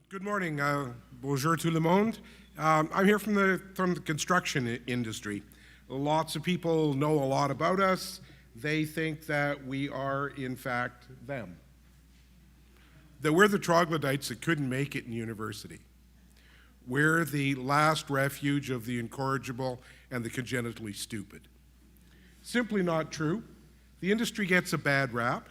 Good morning. Bonjour tout le monde. I'm here from the construction industry. Lots of people know a lot about us. They think that we are, in fact, them. That we're the troglodytes that couldn't make it in university. We're the last refuge of the incorrigible and the congenitally stupid. Simply not true. The industry gets a bad rap.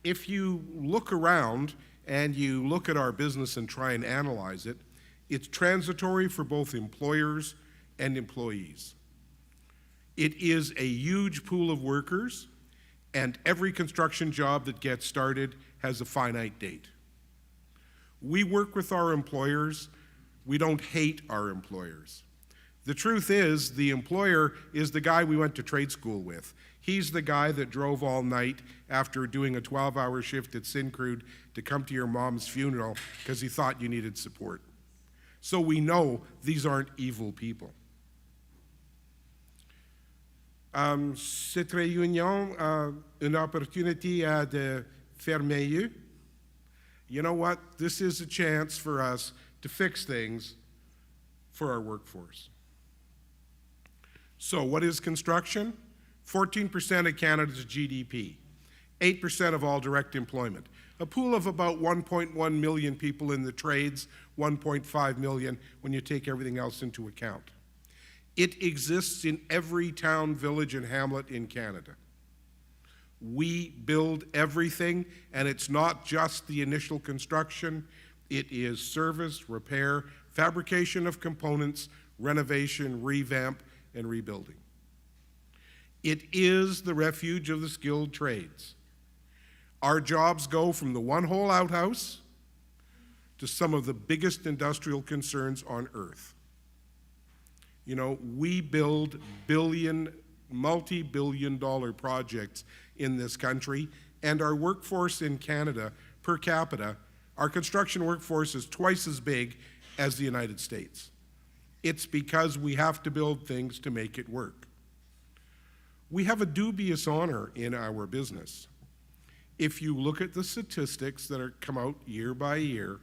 If you look around and you look at our business and try and analyze it, it's transitory for both employers and employees. It is a huge pool of workers, and every construction job that gets started has a finite date. We work with our employers. We don't hate our employers. The truth is, the employer is the guy we went to trade school with. He's the guy that drove all night after doing a 12-hour shift at Syncrude to come to your mom's funeral because he thought you needed support. So we know these aren't evil people. Cette réunion, une opportunité de faire mieux. You know what? This is a chance for us to fix things for our workforce. So what is construction? 14% of Canada's GDP, 8% of all direct employment, a pool of about 1.1 million people in the trades, 1.5 million when you take everything else into account. It exists in every town, village, and hamlet in Canada. We build everything, and it's not just the initial construction. It is service, repair, fabrication of components, renovation, revamp, and rebuilding. It is the refuge of the skilled trades. Our jobs go from the one-hole outhouse to some of the biggest industrial concerns on earth. You know, we build multi-billion-dollar projects in this country, and our workforce in Canada, per capita, our construction workforce is twice as big as the United States. It's because we have to build things to make it work. We have a dubious honor in our business. If you look at the statistics that are come out year by year,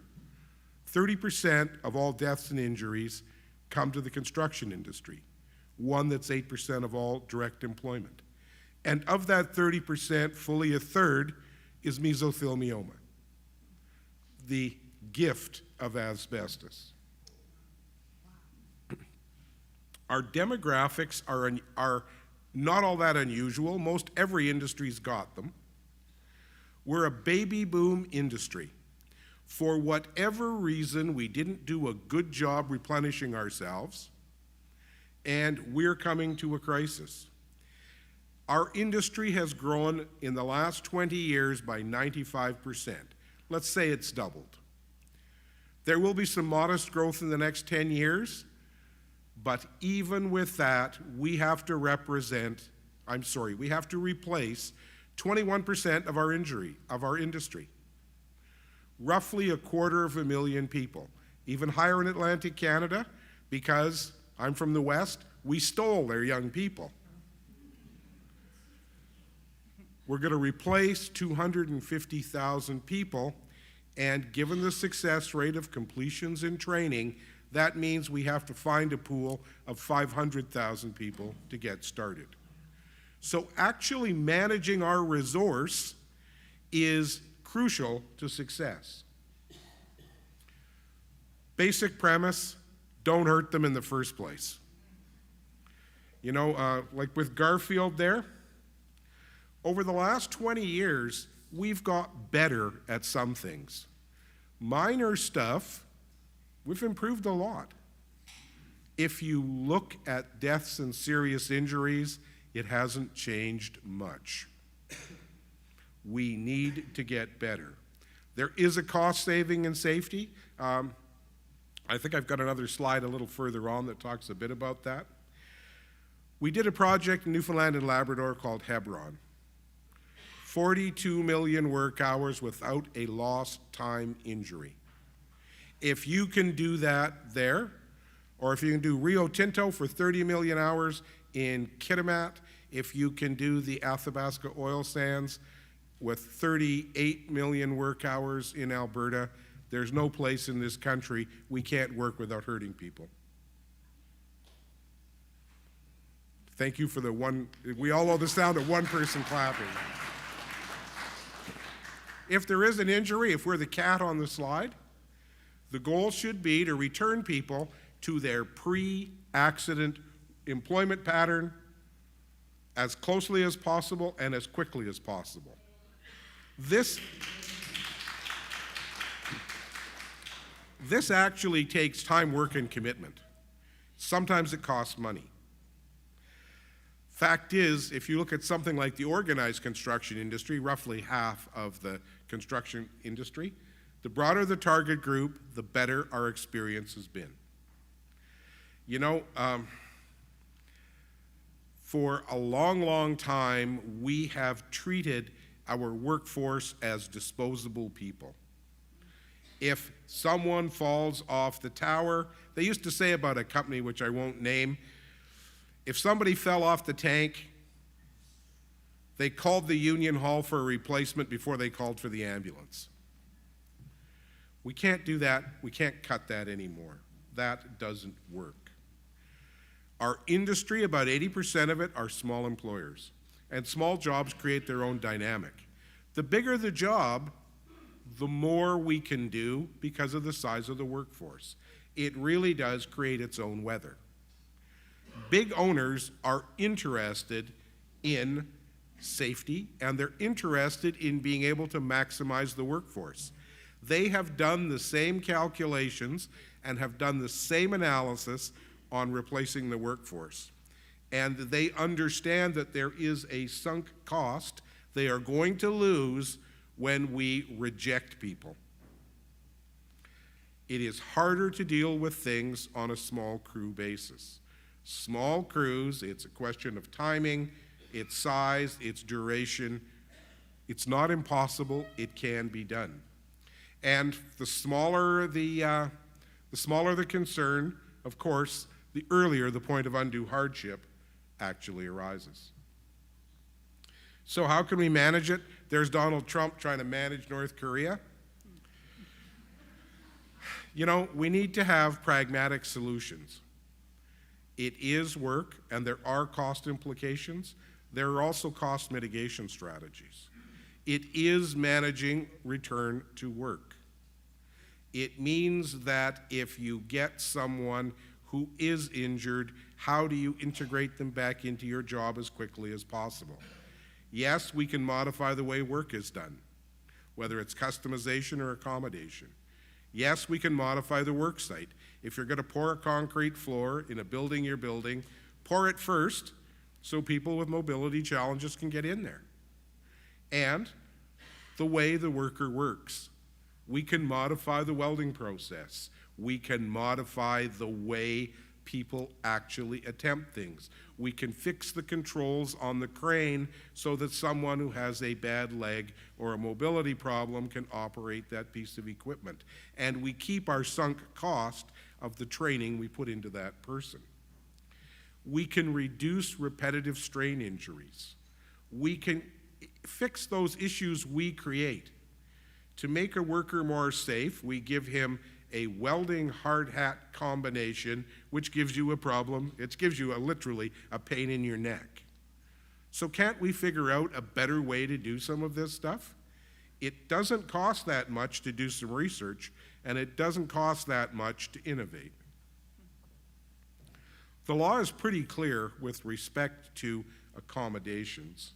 30% of all deaths and injuries come to the construction industry, one that's 8% of all direct employment. And of that 30%, fully a third is mesothelioma, the gift of asbestos. Our demographics are not all that unusual. Most every industry's got them. We're a baby boom industry. For whatever reason, we didn't do a good job replenishing ourselves, and we're coming to a crisis. Our industry has grown in the last 20 years by 95%. Let's say it's doubled. There will be some modest growth in the next 10 years, but even with that, we have to replace 21% of our industry. Roughly 250,000 people. Even higher in Atlantic Canada, because I'm from the West, we stole their young people. We're going to replace 250,000 people, and given the success rate of completions in training, that means we have to find a pool of 500,000 people to get started. So actually managing our resource is crucial to success. Basic premise, don't hurt them in the first place. You know, like with Garfield there, over the last 20 years, we've got better at some things. Minor stuff, we've improved a lot. If you look at deaths and serious injuries, it hasn't changed much. We need to get better. There is a cost saving in safety. I think I've got another slide a little further on that talks a bit about that. We did a project in Newfoundland and Labrador called Hebron. 42 million work hours without a lost time injury. If you can do that there, or if you can do Rio Tinto for 30 million hours in Kitimat, if you can do the Athabasca oil sands with 38 million work hours in Alberta, there's no place in this country we can't work without hurting people. Thank you for the one. We all know the sound of one person clapping. If there is an injury, if we're the cat on the slide, the goal should be to return people to their pre-accident employment pattern as closely as possible and as quickly as possible. This actually takes time, work, and commitment. Sometimes it costs money. Fact is, if you look at something like the organized construction industry, roughly half of the construction industry, the broader the target group, the better our experience has been. You know, for a long, long time, we have treated our workforce as disposable people. If someone falls off the tower, they used to say about a company which I won't name, if somebody fell off the tank, they called the union hall for a replacement before they called for the ambulance. We can't do that. We can't cut that anymore. That doesn't work. Our industry, about 80% of it, are small employers, and small jobs create their own dynamic. The bigger the job, the more we can do because of the size of the workforce. It really does create its own weather. Big owners are interested in safety, and they're interested in being able to maximize the workforce. They have done the same calculations and have done the same analysis on replacing the workforce. And they understand that there is a sunk cost they are going to lose when we reject people. It is harder to deal with things on a small crew basis. Small crews, it's a question of timing, its size, its duration. It's not impossible, it can be done. And the smaller the concern, of course, the earlier the point of undue hardship actually arises. So how can we manage it? There's Donald Trump trying to manage North Korea. You know, we need to have pragmatic solutions. It is work, and there are cost implications. There are also cost mitigation strategies. It is managing return to work. It means that if you get someone who is injured, how do you integrate them back into your job as quickly as possible? Yes, we can modify the way work is done, whether it's customization or accommodation. Yes, we can modify the work site. If you're going to pour a concrete floor in a building you're building, pour it first so people with mobility challenges can get in there. And the way the worker works. We can modify the welding process. We can modify the way people actually attempt things. We can fix the controls on the crane so that someone who has a bad leg or a mobility problem can operate that piece of equipment. And we keep our sunk cost of the training we put into that person. We can reduce repetitive strain injuries. We can fix those issues we create. To make a worker more safe, we give him a welding hard hat combination, which gives you a problem. It gives you literally a pain in your neck. So can't we figure out a better way to do some of this stuff? It doesn't cost that much to do some research, and it doesn't cost that much to innovate. The law is pretty clear with respect to accommodations.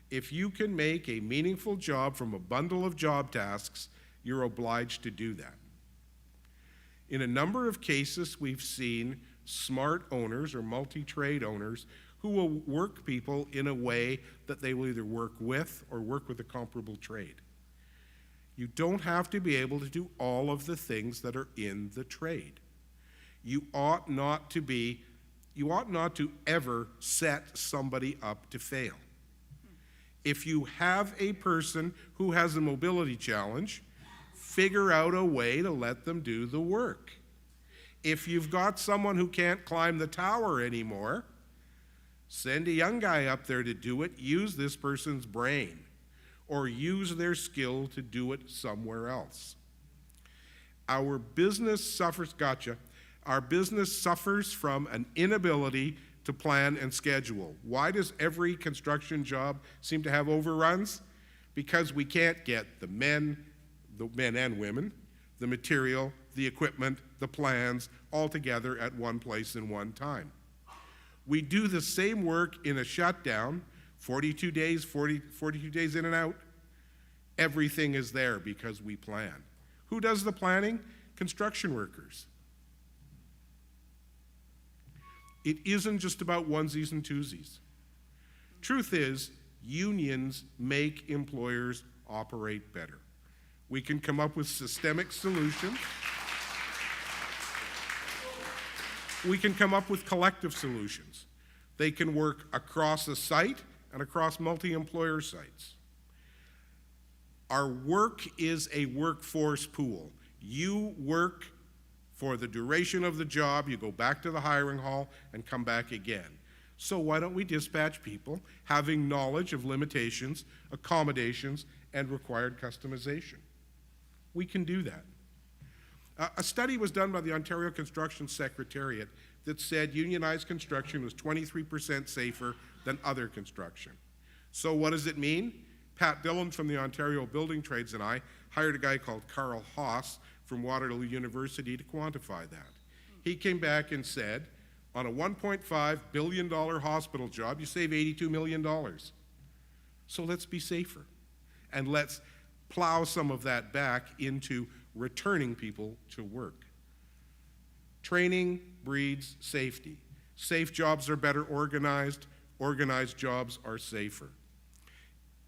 If you can make a meaningful job from a bundle of job tasks, you're obliged to do that. In a number of cases, we've seen smart owners or multi-trade owners who will work people in a way that they will either work with or work with a comparable trade. You don't have to be able to do all of the things that are in the trade. You ought not to ever set somebody up to fail. If you have a person who has a mobility challenge, figure out a way to let them do the work. If you've got someone who can't climb the tower anymore, send a young guy up there to do it. Use this person's brain, or use their skill to do it somewhere else. Our business suffers, our business suffers from an inability to plan and schedule. Why does every construction job seem to have overruns? Because we can't get the men and women, the material, the equipment, the plans, all together at one place in one time. We do the same work in a shutdown, 42 days in and out. Everything is there because we plan. Who does the planning? Construction workers. It isn't just about onesies and twosies. Truth is, unions make employers operate better. We can come up with systemic solutions. We can come up with collective solutions. They can work across a site and across multi-employer sites. Our work is a workforce pool. You work for the duration of the job, you go back to the hiring hall and come back again. So why don't we dispatch people having knowledge of limitations, accommodations, and required customization? We can do that. A study was done by the Ontario Construction Secretariat that said unionized construction was 23% safer than other construction. So what does it mean? Pat Dillon from the Ontario Building Trades and I hired a guy called Carl Haas from Waterloo University to quantify that. He came back and said, on a $1.5 billion hospital job, you save $82 million. So let's be safer. And let's plow some of that back into returning people to work. Training breeds safety. Safe jobs are better organized. Organized jobs are safer.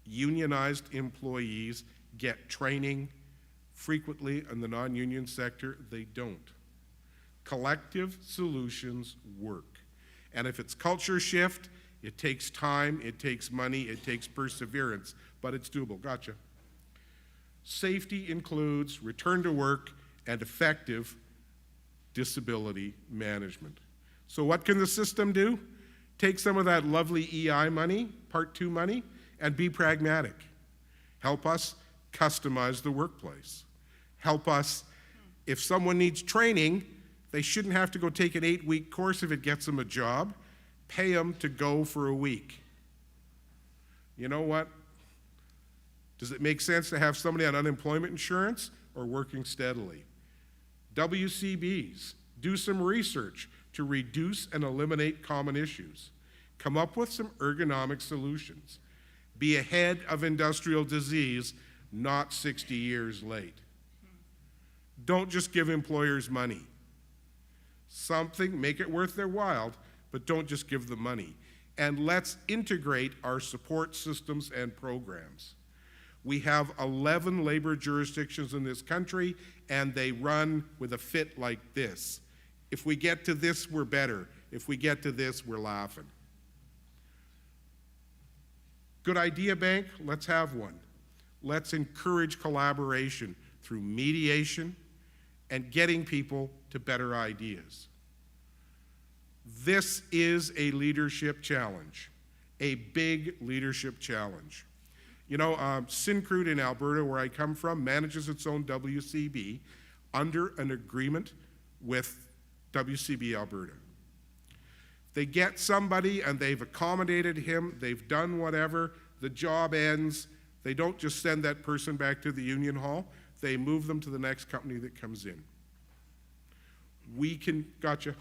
Unionized employees get training. Frequently in the non-union sector, they don't. Collective solutions work. And if it's culture shift, it takes time, it takes money, it takes perseverance, but it's doable. Gotcha. Safety includes return to work and effective disability management. So what can the system do? Take some of that lovely EI money, Part 2 money, and be pragmatic. Help us customize the workplace. Help us, if someone needs training, they shouldn't have to go take an 8-week course if it gets them a job. Pay them to go for a week. You know what? Does it make sense to have somebody on unemployment insurance or working steadily? WCBs, do some research to reduce and eliminate common issues. Come up with some ergonomic solutions. Be ahead of industrial disease, not 60 years late. Don't just give employers money. Something, make it worth their while, but don't just give them money. And let's integrate our support systems and programs. We have 11 labor jurisdictions in this country, and they run with a fit like this. If we get to this, we're better. If we get to this, we're laughing. Good idea bank, let's have one. Let's encourage collaboration through mediation and getting people to better ideas. This is a leadership challenge, a big leadership challenge. You know, Syncrude in Alberta, where I come from, manages its own WCB under an agreement with WCB Alberta. They get somebody and they've accommodated him, they've done whatever, the job ends, they don't just send that person back to the union hall, they move them to the next company that comes in. We can, gotcha.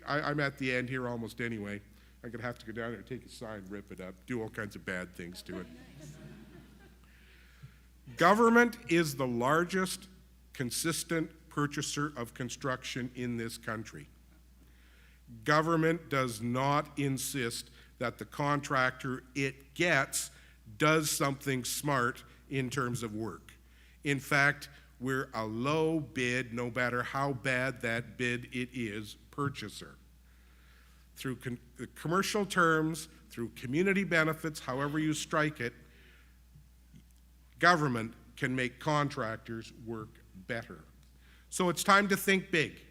I'm at the end here almost anyway. I'm gonna have to go down there and take a sign, rip it up, do all kinds of bad things to it. Government is the largest consistent purchaser of construction in this country. Government does not insist that the contractor it gets does something smart in terms of work. In fact, we're a low bid, no matter how bad that bid it is, purchaser. Through commercial terms, through community benefits, however you strike it, government can make contractors work better. So it's time to think big.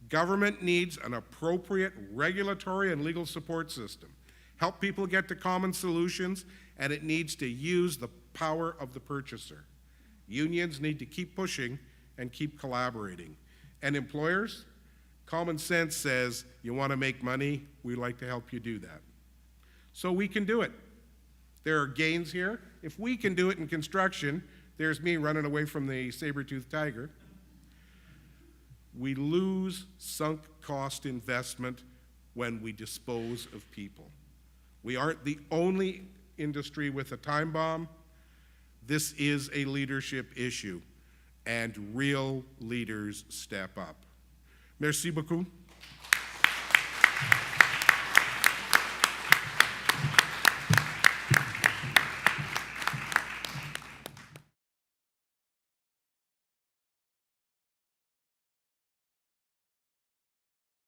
Government needs an appropriate regulatory and legal support system. Help people get to common solutions, and it needs to use the power of the purchaser. Unions need to keep pushing and keep collaborating. And employers, common sense says, you want to make money, we'd like to help you do that. So we can do it. There are gains here. If we can do it in construction, there's me running away from the saber-toothed tiger. We lose sunk cost investment when we dispose of people. We aren't the only industry with a time bomb. This is a leadership issue, and real leaders step up. Merci beaucoup.